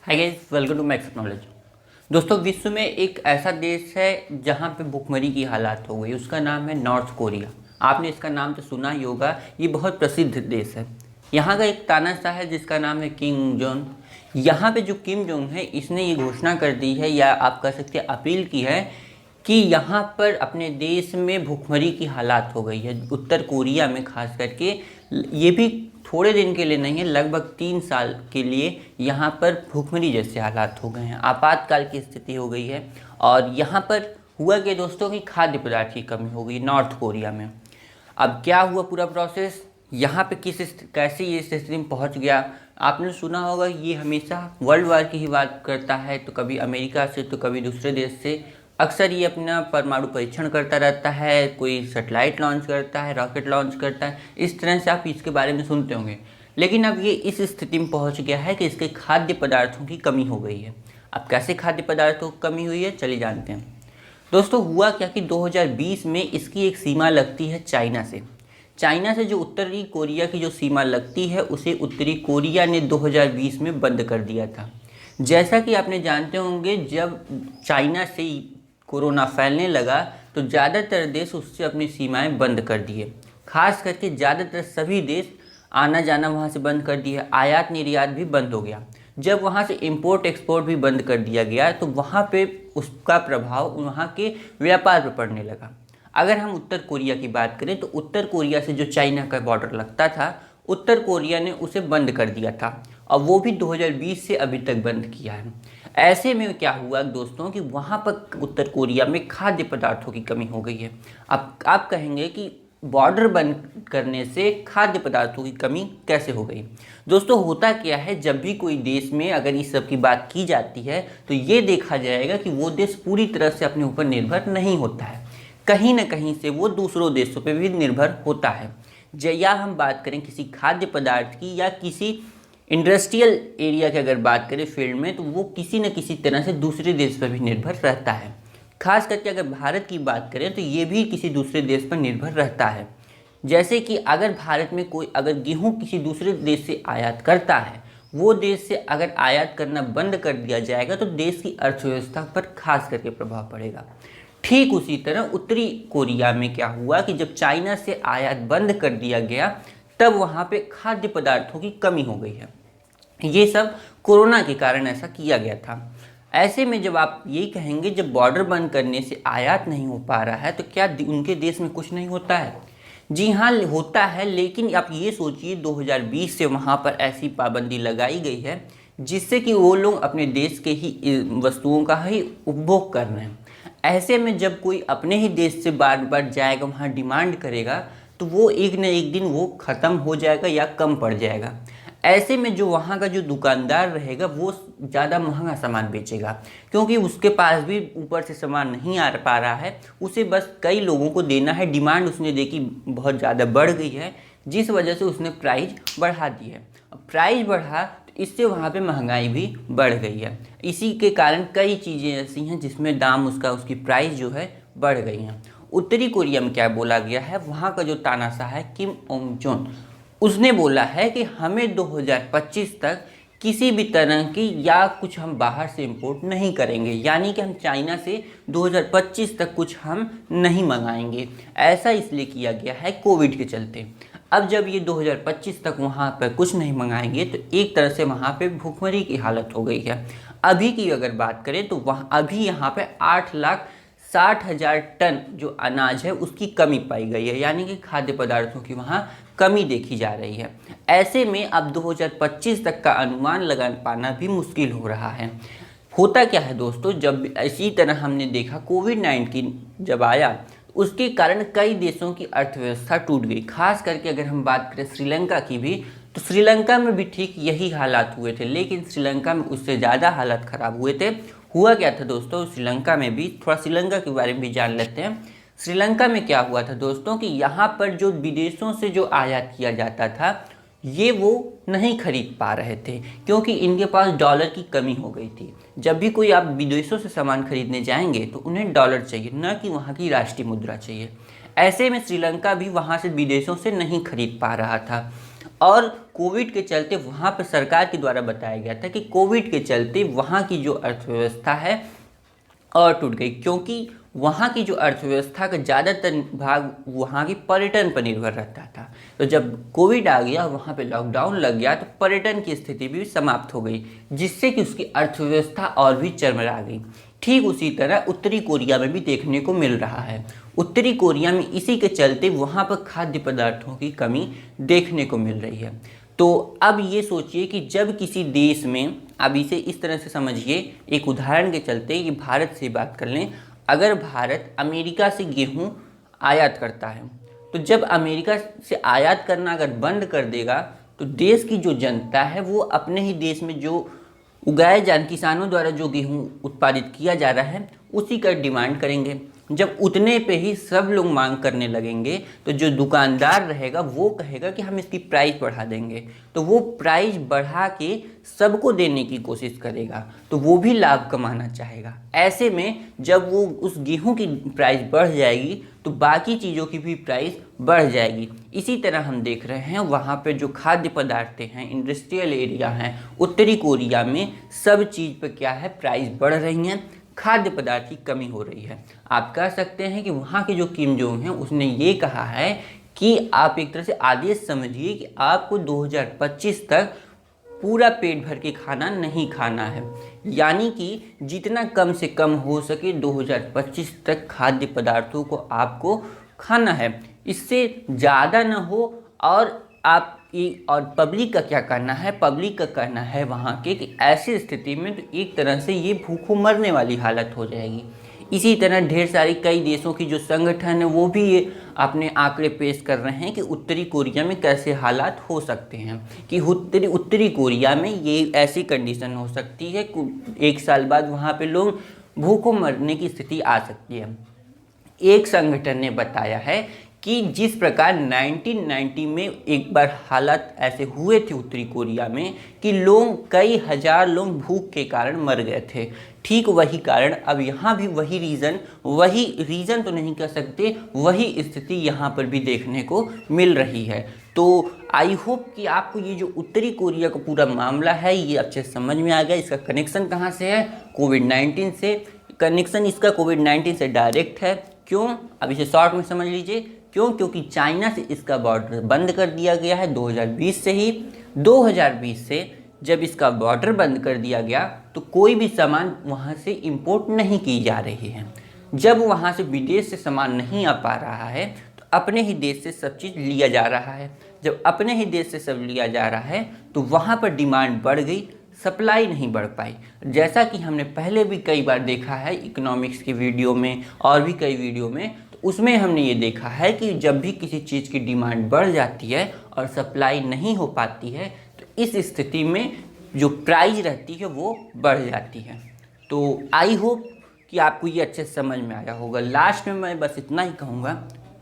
Hi guys, welcome to Max Knowledge. दोस्तों, विश्व में एक ऐसा देश है जहां पे भुखमरी की हालात हो गई। उसका नाम है नॉर्थ कोरिया। आपने इसका नाम तो सुना ही होगा। ये बहुत प्रसिद्ध देश है। यहाँ का एक तानाशाह है जिसका नाम है किम जोंग। यहाँ पे जो किम जोंग है, इसने ये घोषणा कर दी है, या आप कह सकते हैं अपील की है, कि यहाँ पर अपने देश में भुखमरी की हालात हो गई है। उत्तर कोरिया में खास करके ये भी थोड़े दिन के लिए नहीं है, लगभग 3 साल के लिए यहाँ पर भुखमरी जैसे हालात हो गए हैं। आपातकाल की स्थिति हो गई है। और यहाँ पर हुआ कि दोस्तों की खाद्य पदार्थ की कमी हो गई नॉर्थ कोरिया में। अब क्या हुआ पूरा प्रोसेस, यहाँ पे कैसे ये स्थिति में पहुँच गया। आपने सुना होगा, ये हमेशा वर्ल्ड वार की ही बात करता है, तो कभी अमेरिका से तो कभी दूसरे देश से। अक्सर ये अपना परमाणु परीक्षण करता रहता है, कोई सैटेलाइट लॉन्च करता है, रॉकेट लॉन्च करता है। इस तरह से आप इसके बारे में सुनते होंगे। लेकिन अब ये इस स्थिति में पहुंच गया है कि इसके खाद्य पदार्थों की कमी हो गई है। अब कैसे खाद्य पदार्थों की कमी हुई है, चलिए जानते हैं। दोस्तों, हुआ क्या कि 2020 में इसकी एक सीमा लगती है चाइना से। चाइना से जो उत्तरी कोरिया की जो सीमा लगती है, उसे उत्तरी कोरिया ने 2020 में बंद कर दिया था। जैसा कि आपने जानते होंगे, जब चाइना से कोरोना फैलने लगा तो ज़्यादातर देश उससे अपनी सीमाएं बंद कर दिए। खास करके ज़्यादातर सभी देश आना जाना वहाँ से बंद कर दिया, आयात निर्यात भी बंद हो गया। जब वहाँ से इंपोर्ट एक्सपोर्ट भी बंद कर दिया गया तो वहाँ पे उसका प्रभाव वहाँ के व्यापार पर पड़ने लगा। अगर हम उत्तर कोरिया की बात करें तो उत्तर कोरिया से जो चाइना का बॉर्डर लगता था, उत्तर कोरिया ने उसे बंद कर दिया था, और वो भी 2020 से अभी तक बंद किया है। ऐसे में क्या हुआ दोस्तों कि वहाँ पर उत्तर कोरिया में खाद्य पदार्थों की कमी हो गई है। अब आप कहेंगे कि बॉर्डर बंद करने से खाद्य पदार्थों की कमी कैसे हो गई। दोस्तों, होता क्या है, जब भी कोई देश में अगर इस सब की बात की जाती है तो ये देखा जाएगा कि वो देश पूरी तरह से अपने ऊपर निर्भर नहीं होता है। कहीं ना कहीं से वो दूसरों देशों पर भी निर्भर होता है। या हम बात करें किसी खाद्य पदार्थ की या किसी इंडस्ट्रियल एरिया की अगर बात करें फील्ड में, तो वो किसी न किसी तरह से दूसरे देश पर भी निर्भर रहता है। खास करके अगर भारत की बात करें तो ये भी किसी दूसरे देश पर निर्भर रहता है। जैसे कि अगर भारत में कोई अगर गेहूं किसी दूसरे देश से आयात करता है, वो देश से अगर आयात करना बंद कर दिया जाएगा तो देश की अर्थव्यवस्था पर खास करके प्रभाव पड़ेगा। ठीक उसी तरह उत्तरी कोरिया में क्या हुआ कि जब चाइना से आयात बंद कर दिया गया, तब वहाँ पे खाद्य पदार्थों की कमी हो गई है। ये सब कोरोना के कारण ऐसा किया गया था। ऐसे में जब आप यही कहेंगे, जब बॉर्डर बंद करने से आयात नहीं हो पा रहा है तो क्या उनके देश में कुछ नहीं होता है? जी हाँ, होता है। लेकिन आप ये सोचिए, 2020 से वहाँ पर ऐसी पाबंदी लगाई गई है जिससे कि वो लोग अपने देश के ही वस्तुओं का ही उपभोग कर रहे हैं। ऐसे में जब कोई अपने ही देश से बार बार जाएगा, वहाँ डिमांड करेगा, तो वो एक न एक दिन वो ख़त्म हो जाएगा या कम पड़ जाएगा। ऐसे में जो वहाँ का जो दुकानदार रहेगा वो ज़्यादा महंगा सामान बेचेगा, क्योंकि उसके पास भी ऊपर से सामान नहीं आ पा रहा है, उसे बस कई लोगों को देना है। डिमांड उसने देखी बहुत ज़्यादा बढ़ गई है, जिस वजह से उसने प्राइस बढ़ा दी है। प्राइस बढ़ा तो इससे वहाँ पे महंगाई भी बढ़ गई है। इसी के कारण कई चीज़ें ऐसी हैं जिसमें दाम उसकी प्राइस जो है बढ़ गई हैं। उत्तरी कोरिया में क्या बोला गया है, वहाँ का जो तानाशाह है किम ओंग जोन, उसने बोला है कि हमें 2025 तक किसी भी तरह की या कुछ हम बाहर से इंपोर्ट नहीं करेंगे, यानी कि हम चाइना से 2025 तक कुछ हम नहीं मंगाएंगे। ऐसा इसलिए किया गया है कोविड के चलते। अब जब ये 2025 तक वहाँ पर कुछ नहीं मंगाएंगे तो एक तरह से वहाँ पे भुखमरी की हालत हो गई है। अभी की अगर बात करें तो वहाँ अभी यहाँ पे 8,60,000 टन जो अनाज है उसकी कमी पाई गई है, यानी कि खाद्य पदार्थों की वहाँ कमी देखी जा रही है। ऐसे में अब 2025 तक का अनुमान लगा पाना भी मुश्किल हो रहा है। होता क्या है दोस्तों, जब इसी तरह हमने देखा कोविड-19 जब आया, उसके कारण कई देशों की अर्थव्यवस्था टूट गई। खास करके अगर हम बात करें श्रीलंका की भी, तो श्रीलंका में भी ठीक यही हालात हुए थे, लेकिन श्रीलंका में उससे ज़्यादा हालात ख़राब हुए थे। हुआ क्या था दोस्तों, श्रीलंका में भी थोड़ा श्रीलंका के बारे में भी जान लेते हैं। श्रीलंका में क्या हुआ था दोस्तों कि यहाँ पर जो विदेशों से जो आयात किया जाता था, ये वो नहीं खरीद पा रहे थे, क्योंकि इनके पास डॉलर की कमी हो गई थी। जब भी कोई आप विदेशों से सामान खरीदने जाएंगे तो उन्हें डॉलर चाहिए, न कि वहाँ की राष्ट्रीय मुद्रा चाहिए। ऐसे में श्रीलंका भी वहाँ से विदेशों से नहीं खरीद पा रहा था। और कोविड के चलते वहाँ पर सरकार के द्वारा बताया गया था कि कोविड के चलते वहाँ की जो अर्थव्यवस्था है और टूट गई, क्योंकि वहाँ की जो अर्थव्यवस्था का ज़्यादातर भाग वहाँ की पर्यटन पर निर्भर रहता था। तो जब कोविड आ गया, वहाँ पे लॉकडाउन लग गया, तो पर्यटन की स्थिति भी समाप्त हो गई, जिससे कि उसकी अर्थव्यवस्था और भी चरमरा गई। ठीक उसी तरह उत्तरी कोरिया में भी देखने को मिल रहा है। उत्तरी कोरिया में इसी के चलते वहाँ पर खाद्य पदार्थों की कमी देखने को मिल रही है। तो अब ये सोचिए कि जब किसी देश में, अब इसे इस तरह से समझिए, एक उदाहरण के चलते ये भारत से बात कर लें, अगर भारत अमेरिका से गेहूं आयात करता है, तो जब अमेरिका से आयात करना अगर बंद कर देगा, तो देश की जो जनता है वो अपने ही देश में जो उगाए किसानों द्वारा जो गेहूं उत्पादित किया जा रहा है उसी का डिमांड करेंगे। जब उतने पे ही सब लोग मांग करने लगेंगे, तो जो दुकानदार रहेगा वो कहेगा कि हम इसकी प्राइस बढ़ा देंगे, तो वो प्राइस बढ़ा के सबको देने की कोशिश करेगा, तो वो भी लाभ कमाना चाहेगा। ऐसे में जब वो उस गेहूं की प्राइस बढ़ जाएगी, तो बाकी चीज़ों की भी प्राइस बढ़ जाएगी। इसी तरह हम देख रहे हैं वहाँ पे जो खाद्य पदार्थ हैं, इंडस्ट्रियल एरिया हैं, उत्तरी कोरिया में सब चीज़ पर क्या है, प्राइस बढ़ रही हैं, खाद्य पदार्थ की कमी हो रही है। आप कह सकते हैं कि वहाँ के जो किम जोंग हैं उसने ये कहा है कि आप एक तरह से आदेश समझिए कि आपको 2025 तक पूरा पेट भर के खाना नहीं खाना है, यानी कि जितना कम से कम हो सके 2025 तक खाद्य पदार्थों को आपको खाना है, इससे ज़्यादा ना हो। और पब्लिक का क्या कहना है, पब्लिक का कहना है वहाँ के कि ऐसी स्थिति में तो एक तरह से ये भूखों मरने वाली हालत हो जाएगी। इसी तरह ढेर सारी कई देशों की जो संगठन है वो भी ये अपने आंकड़े पेश कर रहे हैं कि उत्तरी कोरिया में कैसे हालात हो सकते हैं, कि उत्तरी कोरिया में ये ऐसी कंडीशन हो सकती है, 1 साल बाद वहाँ पे लोग भूखों मरने की स्थिति आ सकती है। एक संगठन ने बताया है कि जिस प्रकार 1990 में एक बार हालात ऐसे हुए थे उत्तरी कोरिया में कि कई हजार लोग भूख के कारण मर गए थे, ठीक वही कारण अब यहाँ भी वही रीज़न तो नहीं कह सकते, वही स्थिति यहाँ पर भी देखने को मिल रही है। तो आई होप कि आपको ये जो उत्तरी कोरिया का पूरा मामला है ये अच्छे समझ में आ गया। इसका कनेक्शन कहाँ से है, कोविड-19 से। कनेक्शन इसका कोविड-19 से डायरेक्ट है। क्यों, अब इसे शॉर्ट में समझ लीजिए। क्यों, क्योंकि चाइना से इसका बॉर्डर बंद कर दिया गया है 2020 से ही। 2020 से जब इसका बॉर्डर बंद कर दिया गया तो कोई भी सामान वहाँ से इंपोर्ट नहीं की जा रही है। जब वहाँ से विदेश से सामान नहीं आ पा रहा है तो अपने ही देश से सब चीज़ लिया जा रहा है। जब अपने ही देश से सब लिया जा रहा है तो वहाँ पर डिमांड बढ़ गई, सप्लाई नहीं बढ़ पाई। जैसा कि हमने पहले भी कई बार देखा है इकोनॉमिक्स की वीडियो में और भी कई वीडियो में, तो उसमें हमने ये देखा है कि जब भी किसी चीज़ की डिमांड बढ़ जाती है और सप्लाई नहीं हो पाती है तो इस स्थिति में जो प्राइस रहती है वो बढ़ जाती है। तो आई होप कि आपको ये अच्छे समझ में आया होगा। लास्ट में मैं बस इतना ही कहूँगा,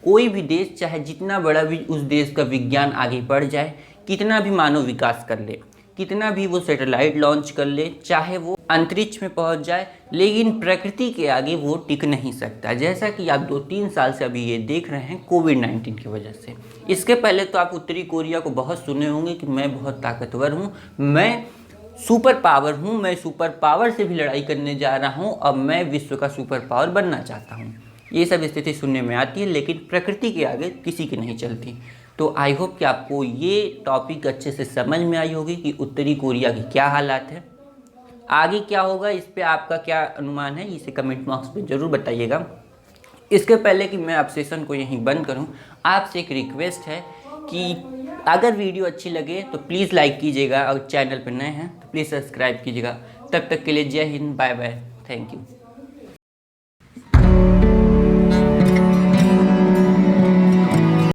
कोई भी देश चाहे जितना बड़ा भी उस देश का विज्ञान आगे बढ़ जाए, कितना भी मानव विकास कर ले, कितना भी वो सैटेलाइट लॉन्च कर ले, चाहे वो अंतरिक्ष में पहुंच जाए, लेकिन प्रकृति के आगे वो टिक नहीं सकता। जैसा कि आप 2-3 साल से अभी ये देख रहे हैं कोविड-19 की वजह से। इसके पहले तो आप उत्तरी कोरिया को बहुत सुने होंगे कि मैं बहुत ताकतवर हूँ, मैं सुपर पावर हूँ, मैं सुपर पावर से भी लड़ाई करने जा रहा हूँ, अब मैं विश्व का सुपर पावर बनना चाहता हूँ। ये सब स्थिति सुनने में आती है, लेकिन प्रकृति के आगे किसी की नहीं चलती। तो आई होप कि आपको ये टॉपिक अच्छे से समझ में आई होगी कि उत्तरी कोरिया की क्या हालात है, आगे क्या होगा, इस पे आपका क्या अनुमान है, इसे कमेंट बॉक्स पे ज़रूर बताइएगा। इसके पहले कि मैं आप सेशन को यहीं बंद करूं, आपसे एक रिक्वेस्ट है कि अगर वीडियो अच्छी लगे तो प्लीज़ लाइक कीजिएगा, और चैनल पर नए हैं तो प्लीज़ सब्सक्राइब कीजिएगा। तब तक के लिए Jai Hind, bye bye, thank you.